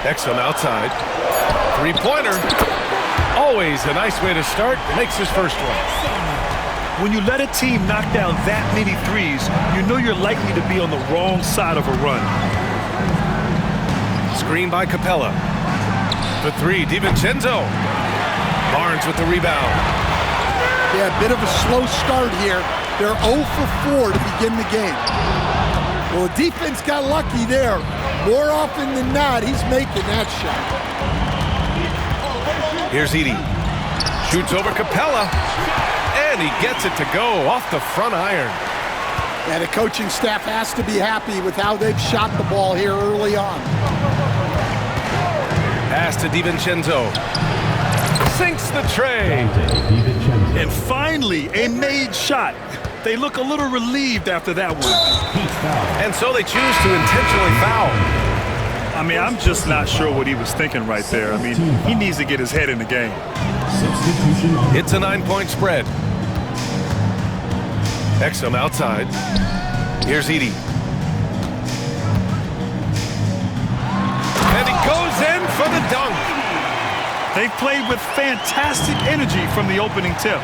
Exum outside. Three-pointer. Always a nice way to start. Makes his first one. When you let a team knock down that many threes, you know you're likely to be on the wrong side of a run. Screen by Capella. The three, DiVincenzo. Barnes with the rebound. Yeah, a bit of a slow start here. They're 0 for 4 to begin the game. Well, the defense got lucky there. More often than not, he's making that shot. Here's Edey. Shoots over Capella. And he gets it to go off the front iron. Yeah, the coaching staff has to be happy with how they've shot the ball here early on. Pass to DiVincenzo. Sinks the tray. And finally, a made shot. They look a little relieved after that one. And so they choose to intentionally foul. I mean, I'm just not sure what he was thinking right there. I mean, he needs to get his head in the game. It's a 9-point spread. Exum outside. Here's Edey. And he goes in for the dunk. They've played with fantastic energy from the opening tip.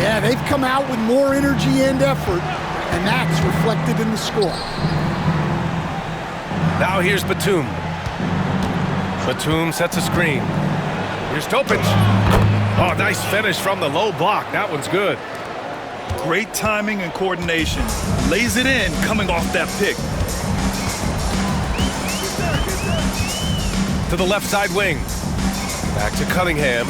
Yeah, they've come out with more energy and effort, and that's reflected in the score. Now here's Batum. Batum sets a screen. Here's Topic. Oh, nice finish from the low block. That one's good. Great timing and coordination. Lays it in coming off that pick. To the left side wing. Back to Cunningham.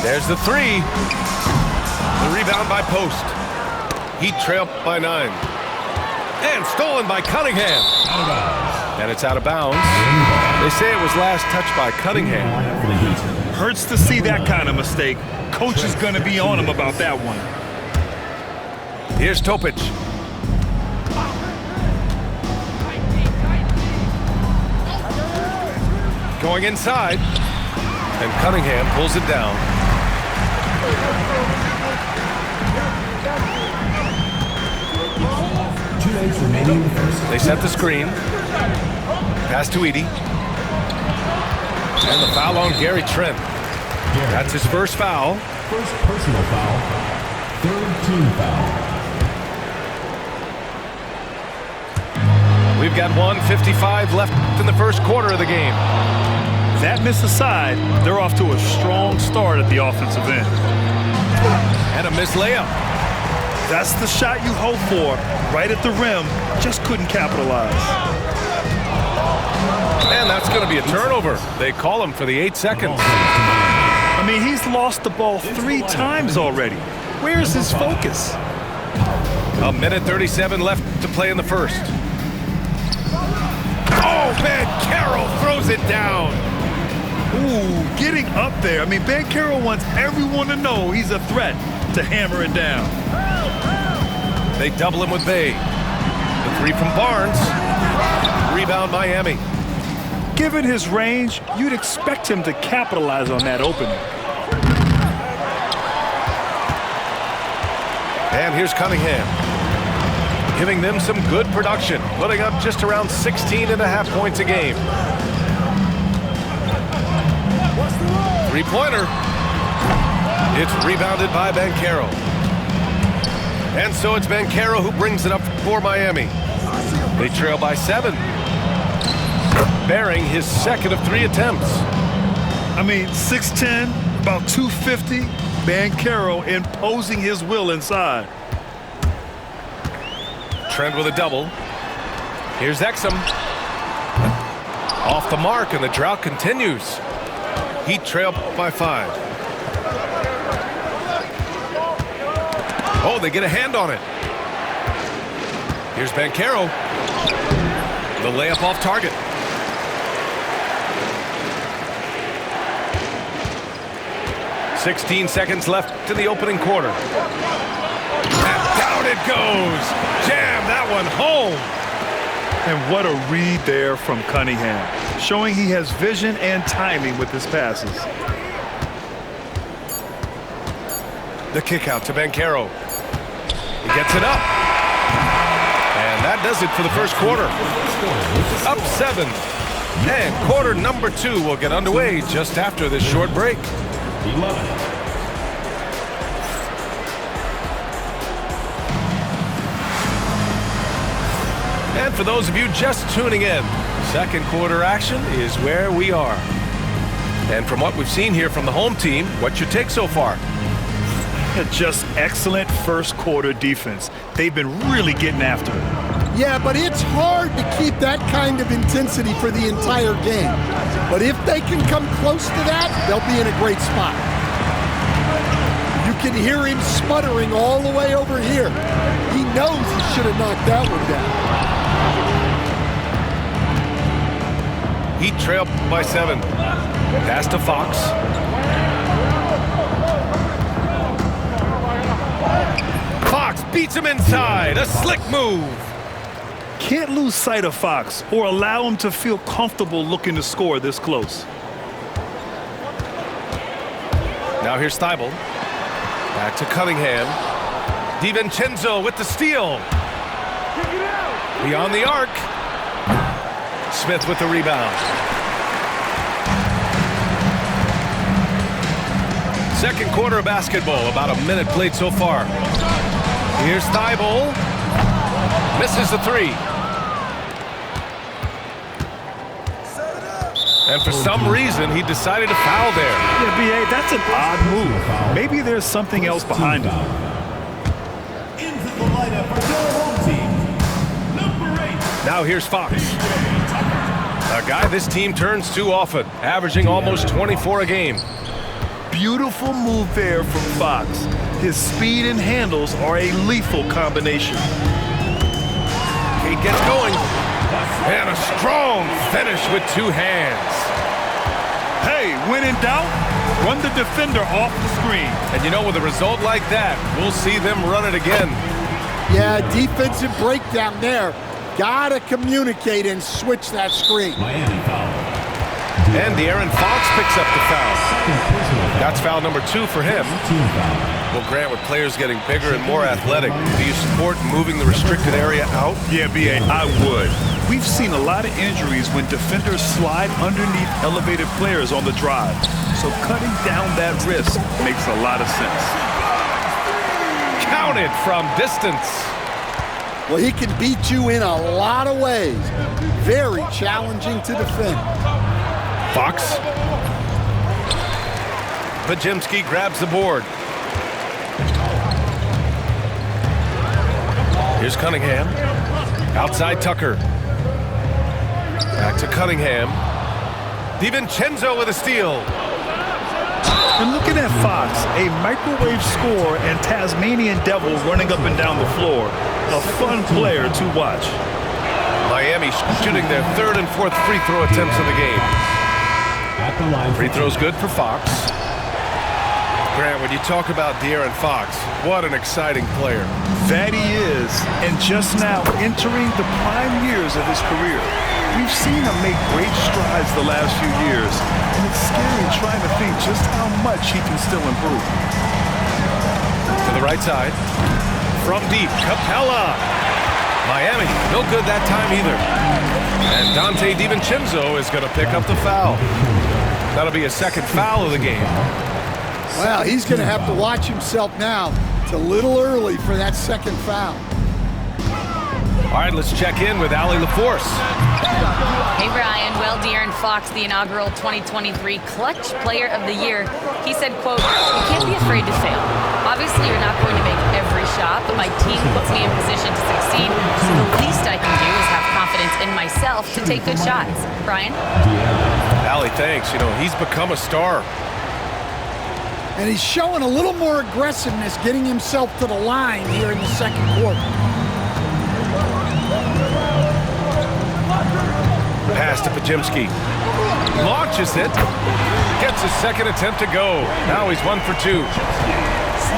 There's the three. The rebound by Post. Heat trail by 9. And stolen by Cunningham. And it's out of bounds. They say it was last touched by Cunningham. Hurts to see that kind of mistake. Coach is going to be on him about that one. Here's Topic. Going inside. And Cunningham pulls it down. They set the screen. Pass to Edey. And the foul on Gary Trent. That's his first foul. First personal foul. Third team foul. We've got 1:55 left in the first quarter of the game. That miss aside, they're off to a strong start at the offensive end. And a missed layup. That's the shot you hope for. Right at the rim, just couldn't capitalize. And that's going to be a turnover. They call him for the 8 seconds. I mean, he's lost the ball 3 times already. Where's his focus? A minute 37 left to play in the first. Oh, Banchero throws it down. Ooh, getting up there. I mean, Banchero wants everyone to know he's a threat to hammer it down. They double him with Bay. The three from Barnes. Rebound Miami. Given his range, you'd expect him to capitalize on that opening. And here's Cunningham. Giving them some good production. Putting up just around 16.5 points a game. Three-pointer. It's rebounded by Banchero. And so it's Banchero who brings it up for Miami. They trail by 7. Bearing his second of 3 attempts. I mean, 6'10", about 250. Banchero imposing his will inside. Trent with a double. Here's Exum. Off the mark, and the drought continues. Heat trail by 5. Oh, they get a hand on it. Here's Banchero. The layup off target. "16 seconds left in the opening quarter. And down it goes. Jam that one home. And what a read there from Cunningham, showing he has vision and timing with his passes. The kick out to Banchero. He gets it up. And that does it for the first quarter. Up 7. And quarter number 2 will get underway just after this short break. 11. And for those of you just tuning in, second quarter action is where we are. And from what we've seen here from the home team, what's your take so far? Just excellent first quarter defense. They've been really getting after it. Yeah, but it's hard to keep that kind of intensity for the entire game. But if they can come close to that, they'll be in a great spot. You can hear him sputtering all the way over here. He knows he should have knocked that one down. Heat trail by 7. Pass to Fox. Fox beats him inside. A slick move. Can't lose sight of Fox or allow him to feel comfortable looking to score this close. Now here's Thibault. Back to Cunningham. DiVincenzo with the steal. Beyond the arc. Smith with the rebound. Second quarter of basketball, about a minute played so far. Here's Thibault. Misses the 3. And for some reason, he decided to foul there. Yeah, B.A., that's an odd move. Maybe there's something else behind it. Into the lineup for their home team, number 8. Now here's Fox. A guy this team turns to often, averaging almost 24 a game. Beautiful move there from Fox. His speed and handles are a lethal combination. He gets going. And a strong finish with 2 hands. Hey, when in doubt, run the defender off the screen. And you know, with a result like that, we'll see them run it again. Yeah, defensive breakdown there. Gotta communicate and switch that screen. Miami foul. And De'Aaron Fox picks up the foul. That's foul number 2 for him. Team foul. Well, Grant, with players getting bigger and more athletic, do you support moving the restricted area out? Yeah, B.A., I would. We've seen a lot of injuries when defenders slide underneath elevated players on the drive. So cutting down that risk makes a lot of sense. Counted from distance. Well, he can beat you in a lot of ways. Very challenging to defend. Fox. Pajemski grabs the board. Here's Cunningham. Outside Tucker. Back to Cunningham. DiVincenzo with a steal. And looking at Fox, a microwave score and Tasmanian devil running up and down the floor. A fun player to watch. Miami shooting their 3rd and 4th free throw attempts of the game. At the line. Free throw's good for Fox. Grant, when you talk about De'Aaron Fox, what an exciting player. That he is, and just now entering the prime years of his career. We've seen him make great strides the last few years, and it's scary trying to think just how much he can still improve. To the right side. From deep, Capella. Miami, no good that time either. And Dante DiVincenzo is going to pick up the foul. That'll be a second foul of the game. Well, he's going to have to watch himself now. It's a little early for that second foul. All right, let's check in with Allie LaForce. Hey, Brian. Well, De'Aaron Fox, the inaugural 2023 Clutch Player of the Year, he said, quote, "You can't be afraid to fail. Obviously, you're not going to make every shot, but my team puts me in position to succeed, so the least I can do is have confidence in myself to take good shots." Brian? Allie, thanks. You know, he's become a star. And he's showing a little more aggressiveness, getting himself to the line here in the second quarter. Pass to Pajemski. Launches it. Gets his second attempt to go. Now he's 1 for 2.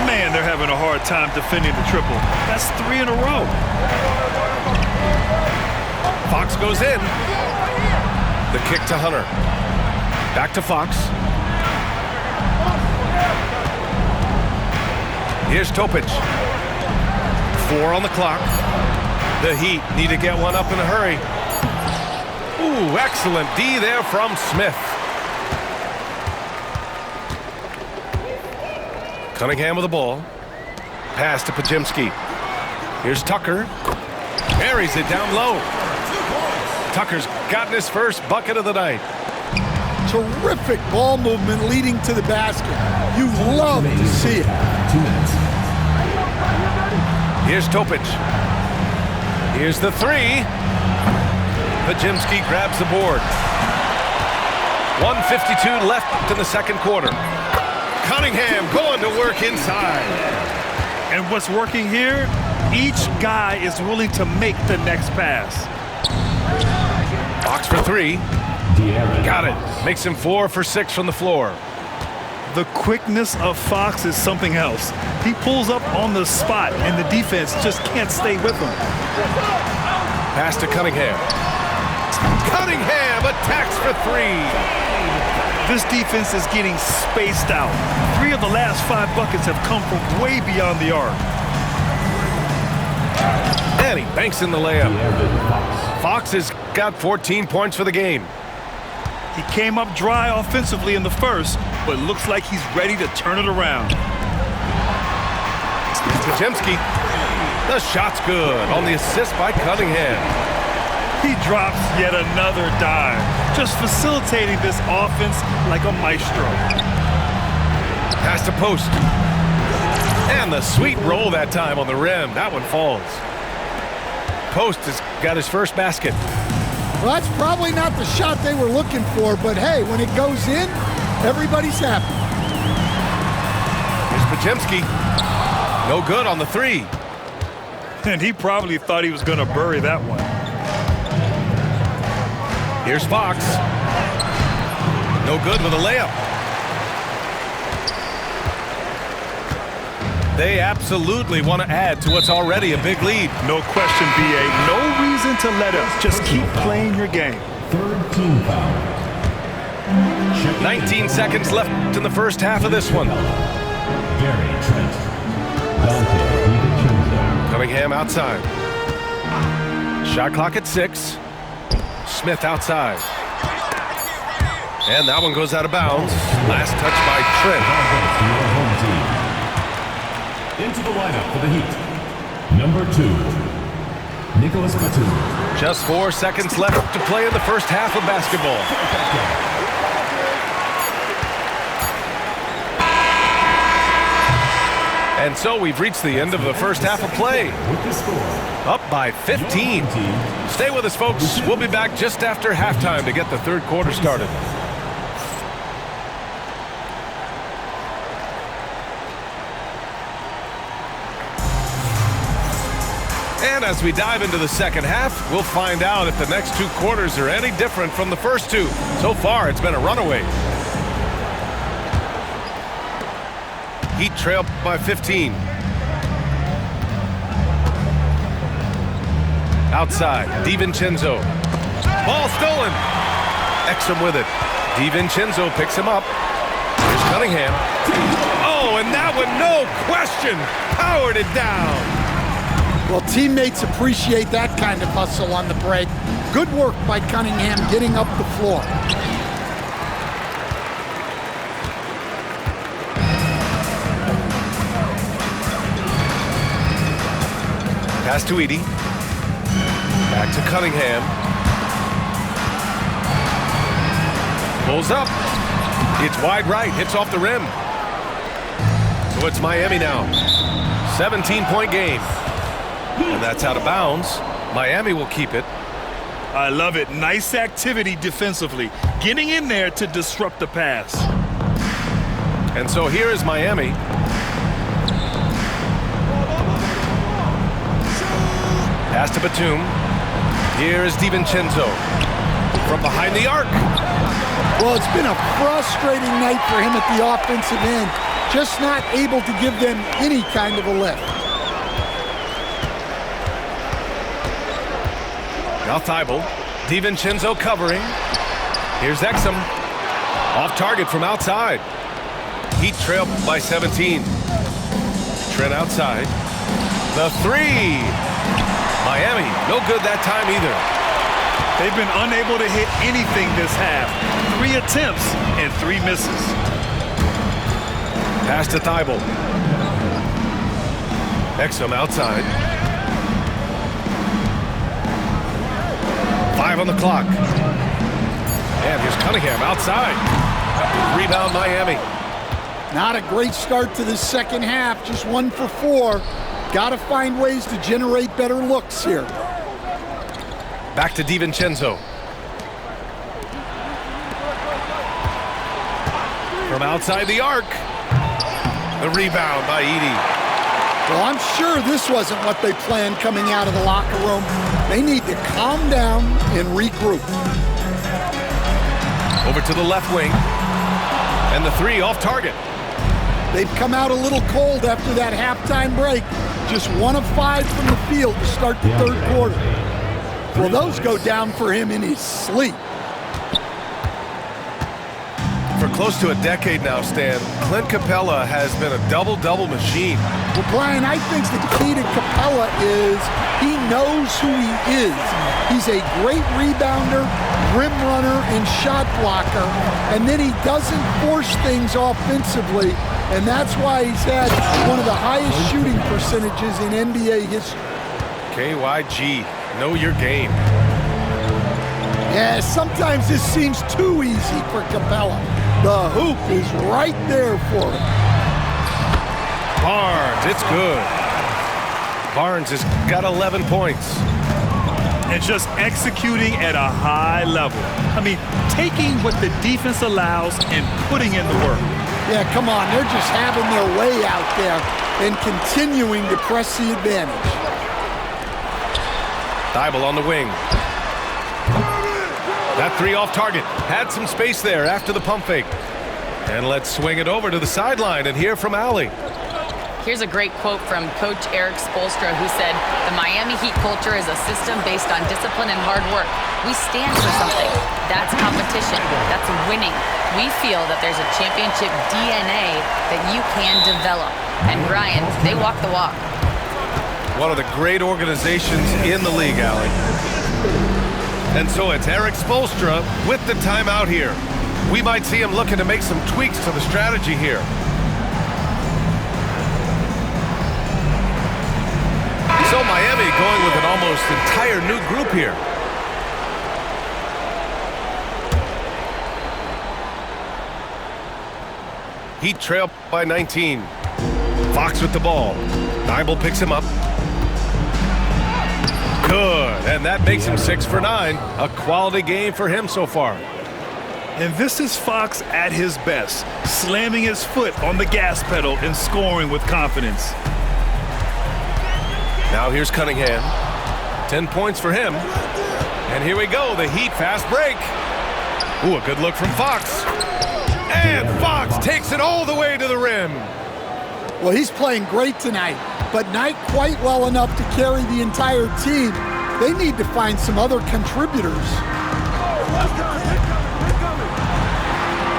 Man, they're having a hard time defending the triple. That's 3 in a row. Fox goes in. The kick to Hunter. Back to Fox. Here's Topic. 4 on the clock. The Heat need to get one up in a hurry. Ooh, excellent D there from Smith. Cunningham with the ball. Pass to Pajemski. Here's Tucker. Buries it down low. Tucker's gotten his first bucket of the night. Terrific ball movement leading to the basket. You love to see it. 2 minutes. Here's Topic. Here's the three. Pajemski grabs the board. 1:52 left in the second quarter. Cunningham going to work inside. And what's working here? Each guy is willing to make the next pass. Fox for three. Got it. Makes him 4 for 6 from the floor. The quickness of Fox is something else. He pulls up on the spot, and the defense just can't stay with him. Pass to Cunningham. Cunningham attacks for three. This defense is getting spaced out. 3 of the last 5 buckets have come from way beyond the arc. And he banks in the layup. Fox has got 14 points for the game. He came up dry offensively in the first, but looks like he's ready to turn it around. Pajemski. The shot's good on the assist by Cunningham. He drops yet another dime, just facilitating this offense like a maestro. Pass to Post. And the sweet roll that time on the rim. That one falls. Post has got his first basket. Well, that's probably not the shot they were looking for, but hey, when it goes in, everybody's happy. Here's Pajemski. No good on the three. And he probably thought he was going to bury that one. Here's Fox. No good with a layup. They absolutely want to add to what's already a big lead. No question, B.A. No reason to let up. Just keep playing your game. 3rd team foul. 19 seconds left in the first half of this one. Gary Trent. Dante DiVincenzo. Cunningham outside. Shot clock at 6. Smith outside. And that one goes out of bounds. Last touch by Trent. Into the lineup for the Heat. Number 2, Nicholas Batum. Just 4 seconds left to play in the first half of basketball. And so we've reached the end of the first half of play. With the score, Up by 15. Stay with us, folks. We'll be back just after halftime to get the third quarter started. And as we dive into the second half, we'll find out if the next 2 quarters are any different from the first 2. So far, it's been a runaway. Heat trail by 15. Outside, DiVincenzo. Ball stolen. Exum with it. DiVincenzo picks him up. Here's Cunningham. Oh, and that one, no question, powered it down. Well, teammates appreciate that kind of hustle on the break. Good work by Cunningham getting up the floor. Pass to Edie. Back to Cunningham. Pulls up. It's wide right. Hits off the rim. So it's Miami now. 17-point game. And that's out of bounds. Miami will keep it. I love it. Nice activity defensively. Getting in there to disrupt the pass. And so here is Miami. Pass to Batum. Here is DiVincenzo. From behind the arc. Well, it's been a frustrating night for him at the offensive end. Just not able to give them any kind of a lift. Now Thibault. DiVincenzo covering. Here's Exum. Off target from outside. Heat trail by 17. Trent outside. The three. Miami, no good that time either. They've been unable to hit anything this half. 3 attempts and 3 misses. Pass to Thibault. Exum outside. 5 on the clock. And here's Cunningham outside. Rebound Miami. Not a great start to the second half, just 1 for 4. Got to find ways to generate better looks here. Back to DiVincenzo. From outside the arc. The rebound by Edey. Well, I'm sure this wasn't what they planned coming out of the locker room. They need to calm down and regroup. Over to the left wing. And the 3 off target. They've come out a little cold after that halftime break. Just 1 of 5 from the field to start the third quarter. Well, those go down for him in his sleep. For close to a decade now, Stan, Clint Capella has been a double-double machine. Well, Brian, I think the key to Capella is he knows who he is. He's a great rebounder, rim runner, and shot blocker, and then he doesn't force things offensively, and that's why he's had one of the highest shooting percentages in NBA history. KYG, know your game. Yeah, sometimes this seems too easy for Capella. The hoop is right there for him. Barnes, it's good. Barnes has got 11 points. And just executing at a high level. I mean, taking what the defense allows and putting in the work. Yeah, come on, they're just having their way out there and continuing to press the advantage. Thibault on the wing. That 3 off target. Had some space there after the pump fake. And let's swing it over to the sideline and hear from Allie. Here's a great quote from Coach Eric Spoelstra, who said, "The Miami Heat culture is a system based on discipline and hard work. We stand for something. That's competition. That's winning. We feel that there's a championship DNA that you can develop." And Brian, they walk the walk. One of the great organizations in the league, Allie. And so it's Eric Spoelstra with the timeout here. We might see him looking to make some tweaks to the strategy here. So Miami going with an almost entire new group here. Heat trail by 19. Fox with the ball. Thibault picks him up. Good, and that makes him 6 for 9. A quality game for him so far. And this is Fox at his best, slamming his foot on the gas pedal and scoring with confidence. Now here's Cunningham. 10 points for him. And here we go, the Heat fast break. Ooh, a good look from Fox. And Fox takes it all the way to the rim. Well, he's playing great tonight, but not quite well enough to carry the entire team. They need to find some other contributors.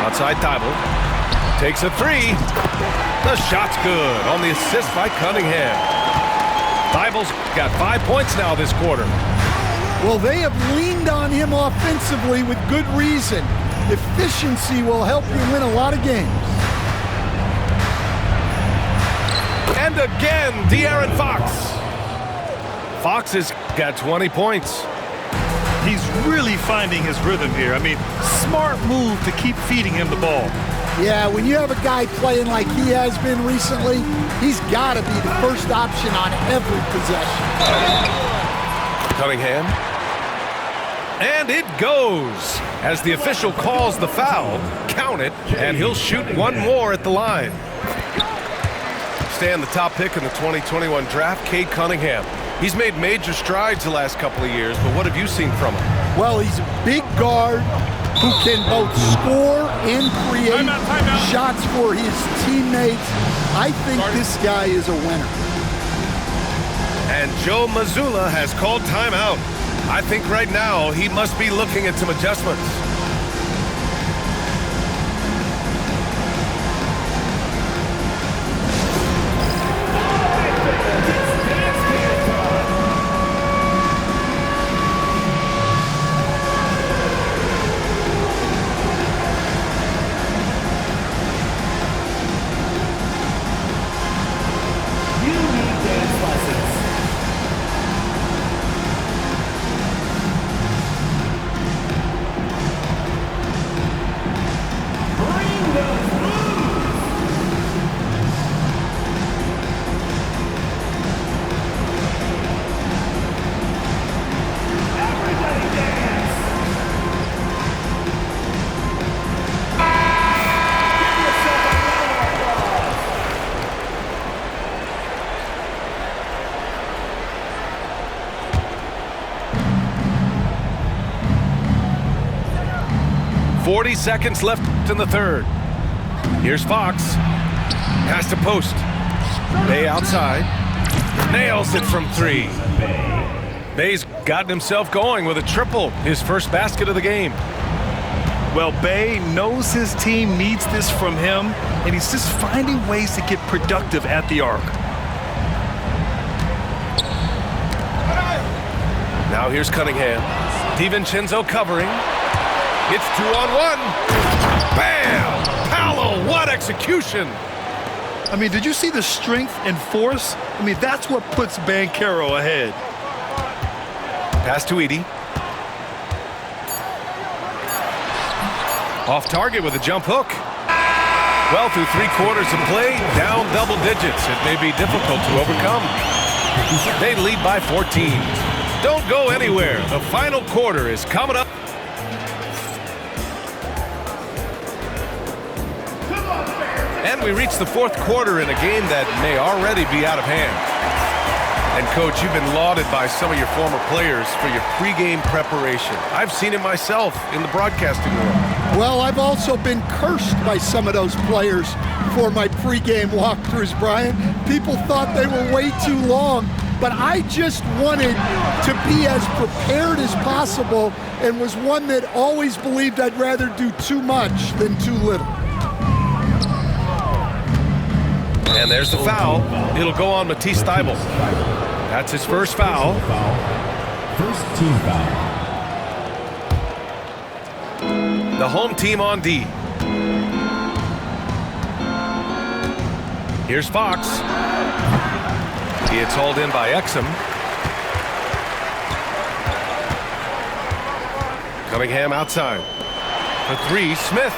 Outside Thibault. Takes a 3. The shot's good on the assist by Cunningham. Thibault's got 5 points now this quarter. Well, they have leaned on him offensively with good reason. Efficiency will help you win a lot of games. And again, De'Aaron Fox. Fox has got 20 points. He's really finding his rhythm here. I mean, smart move to keep feeding him the ball. Yeah, when you have a guy playing like he has been recently, he's got to be the first option on every possession. Cunningham. And it goes. As the official calls the foul, count it, and he'll shoot one more at the line. Stan, the top pick in the 2021 draft, Cade Cunningham. He's made major strides the last couple of years, but what have you seen from him? Well, he's a big guard who can both score and create shots for his teammates. I think this guy is a winner. And Joe Mazzulla has called timeout. I think right now he must be looking at some adjustments. 40 seconds left in the third. Here's Fox. Pass to post. Bay outside. Nails it from 3. Bay's gotten himself going with a triple, his first basket of the game. Well, Bay knows his team needs this from him, and he's just finding ways to get productive at the arc. Now here's Cunningham. DiVincenzo covering. It's 2-on-1. Bam! Paolo, what execution! I mean, did you see the strength and force? I mean, that's what puts Banchero ahead. Pass to Edey. Off target with a jump hook. Well, through 3 quarters of play, down double digits. It may be difficult to overcome. They lead by 14. Don't go anywhere. The final quarter is coming up. And we reach the 4th quarter in a game that may already be out of hand. And, Coach, you've been lauded by some of your former players for your pregame preparation. I've seen it myself in the broadcasting world. Well, I've also been cursed by some of those players for my pregame walkthroughs, Brian. People thought they were way too long, but I just wanted to be as prepared as possible and was one that always believed I'd rather do too much than too little. And there's the foul. It'll go on Matisse Thybulle. That's his first foul. First team foul. The home team on D. Here's Fox. He gets hauled in by Exum. Cunningham outside. For 3, Smith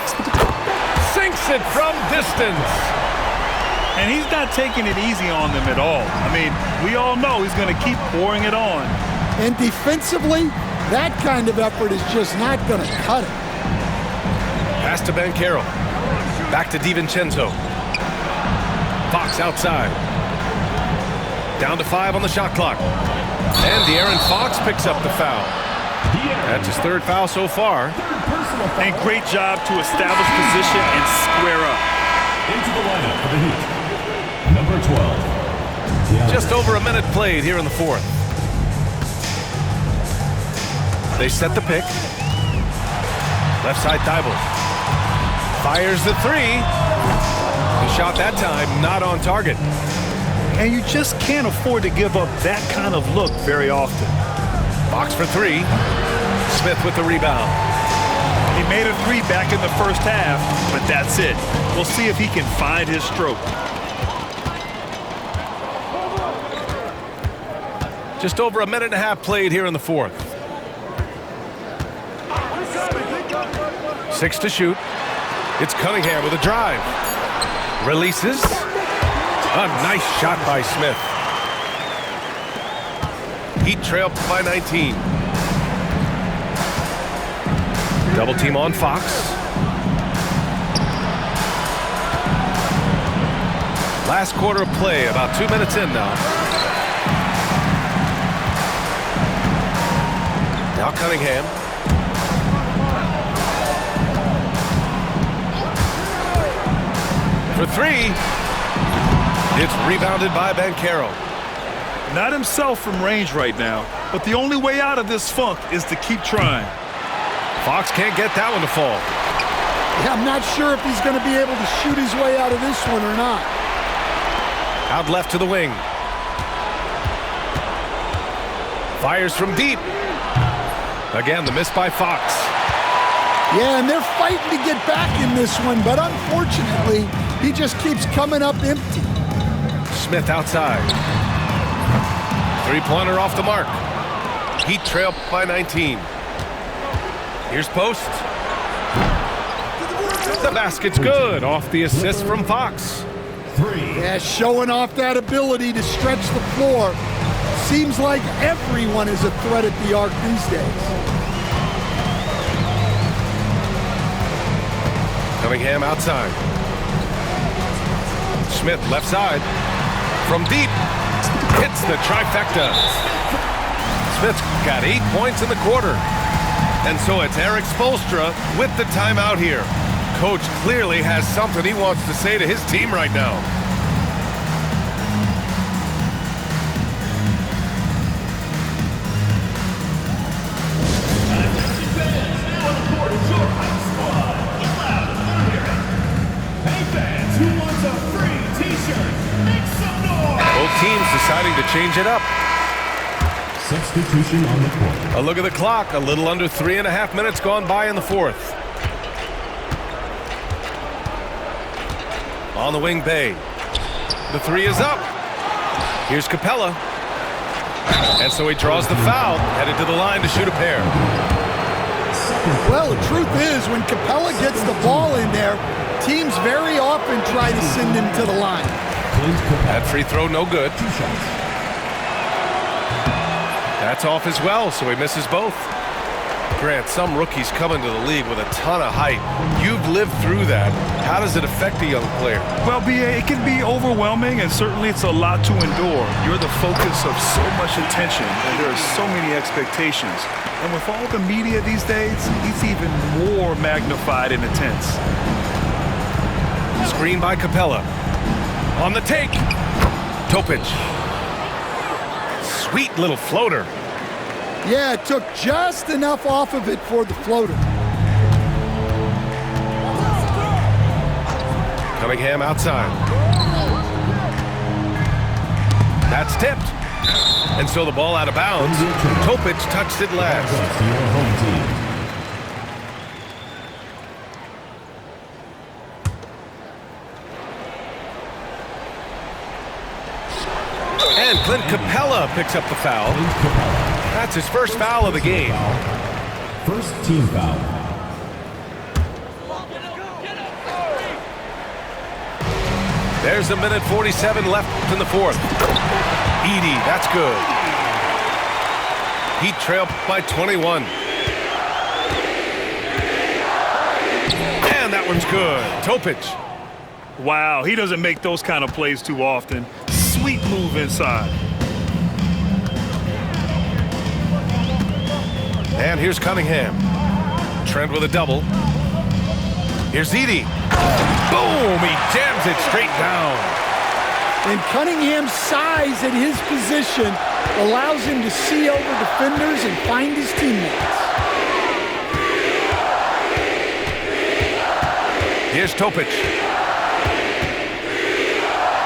sinks it from distance. And he's not taking it easy on them at all. I mean, we all know he's going to keep pouring it on. And defensively, that kind of effort is just not going to cut it. Pass to Banchero. Back to DiVincenzo. Fox outside. Down to 5 on the shot clock. And De'Aaron Fox picks up the foul. That's his 3rd foul so far. And great job to establish position and square up. Into the lineup for the Heat. Number 12. Just over a minute played here in the 4th. They set the pick. Left side Thybulle. Fires the 3. The shot that time not on target. And you just can't afford to give up that kind of look very often. Fox for 3. Smith with the rebound. He made a 3 back in the first half, but that's it. We'll see if he can find his stroke. Just over a minute and a half played here in the 4th. 6 to shoot. It's Cunningham with a drive. Releases. A nice shot by Smith. Heat trail by 19. Double team on Fox. Last quarter of play, about 2 minutes in now. Now Cunningham. For 3. It's rebounded by Banchero. Not himself from range right now, but the only way out of this funk is to keep trying. Fox can't get that one to fall. Yeah, I'm not sure if he's going to be able to shoot his way out of this one or not. Out left to the wing. Fires from deep. Again, the miss by Fox. Yeah, and they're fighting to get back in this one, but unfortunately, he just keeps coming up empty. Smith outside. 3-pointer off the mark. Heat trail by 19. Here's Post. The basket's good off the assist from Fox. 3. Yeah, showing off that ability to stretch the floor. Seems like everyone is a threat at the arc these days. Cunningham outside. Smith left side. From deep. Hits the trifecta. Smith's got 8 points in the quarter. And so it's Eric Spoelstra with the timeout here. Coach clearly has something he wants to say to his team right now. Both teams deciding to change it up. Substitution on the court. A look at the clock. A little under 3.5 minutes gone by in the fourth. On the wing, Bay. The three is up. Here's Capella. And so he draws the foul, headed to the line to shoot a pair. Well, the truth is, when Capella gets the ball in there, teams very often try to send him to the line. That free throw, no good. 2 shots. That's off as well, so he misses both. Grant, some rookies come into the league with a ton of height. You've lived through that. How does it affect a young player? Well, BA, it can be overwhelming, and certainly it's a lot to endure. You're the focus of so much attention, and there are so many expectations. And with all the media these days, it's even more magnified and intense. Screen by Capella. On the take. Topic. Sweet little floater. Yeah, it took just enough off of it for the floater. Cunningham outside. That's tipped. And so the ball out of bounds. Topic touched it last. To your home team. And Clint Capella picks up the foul. That's his first foul of the game. First team foul. There's a minute 47 left in the fourth. Edey, that's good. Heat trail by 21. And that one's good. Topic. Wow, he doesn't make those kind of plays too often. Sweet move inside. And here's Cunningham. Trent with a double. Here's Edey. Boom! He jams it straight down. And Cunningham's size at his position allows him to see over defenders and find his teammates. Here's Topic.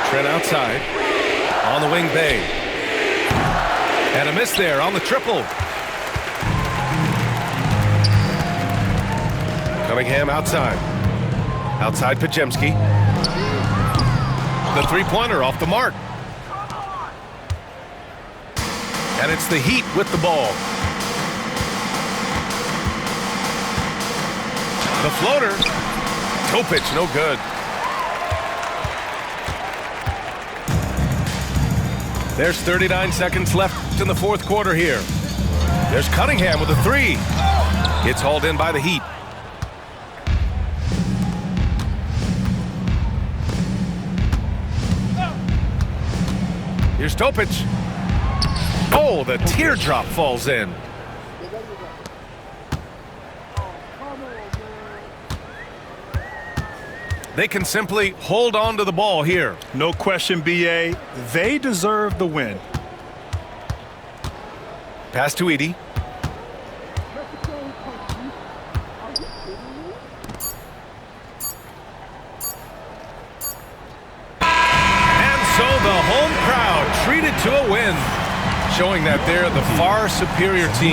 Trent outside. On the wing, Bay. And a miss there on the triple. Cunningham outside. Outside Pajemski. The three-pointer off the mark. And it's the Heat with the ball. The floater. Topic, no good. There's 39 seconds left in the fourth quarter here. There's Cunningham with a three. It's hauled in by the Heat. Here's Topic. Oh, the teardrop falls in. They can simply hold on to the ball here. No question, BA. They deserve the win. Pass to Edey. And so the home crowd treated to a win, showing that they're the far superior team.